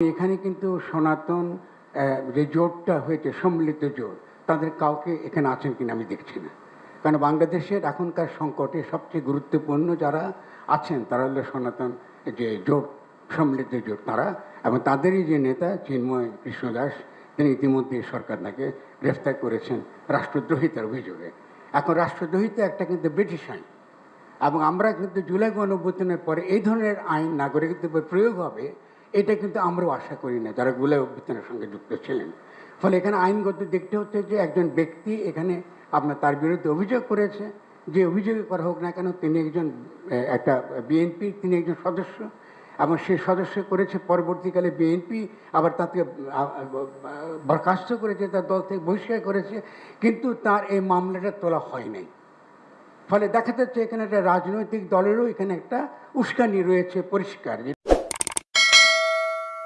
এখানে কিন্তু সনাতন যে জোটটা হয়েছে সম্মিলিত জোট, তাদের কাউকে এখানে আছেন কিনা আমি দেখছি না। কারণ বাংলাদেশের এখনকার সংকটে সবচেয়ে গুরুত্বপূর্ণ যারা আছেন তারা হলো সনাতন যে জোট, সম্মিলিত জোট তারা, এবং তাদেরই যে নেতা চিন্ময় কৃষ্ণদাস, তিনি ইতিমধ্যে সরকার তাকে গ্রেফতার করেছেন রাষ্ট্রদ্রোহিতার অভিযোগে। এখন রাষ্ট্রদ্রোহিতা একটা কিন্তু ব্রিটিশ আইন, এবং আমরা কিন্তু জুলাই গণঅভ্যুত্থানের পরে এই ধরনের আইন নাগরিকত্বের উপর প্রয়োগ হবে এটা কিন্তু আমরাও আশা করি না যারা জুলাই অভ্যুত্থানের সঙ্গে যুক্ত ছিলেন। ফলে এখানে আইনগত দেখতে হচ্ছে যে একজন ব্যক্তি এখানে আপনার তার বিরুদ্ধে অভিযোগ করেছে, যে অভিযোগ করা হোক না কেন তিনি একজন একটা বিএনপি, তিনি একজন সদস্য, এবং সে সদস্য করেছে, পরবর্তীকালে বিএনপি আবার তাকে বরখাস্ত করেছে, তার দল থেকে বহিষ্কার করেছে, কিন্তু তার এই মামলাটা তোলা হয় নাই। ফলে দেখা যাচ্ছে এখানে একটা রাজনৈতিক দলেরও এখানে একটা উস্কানি রয়েছে পরিষ্কার।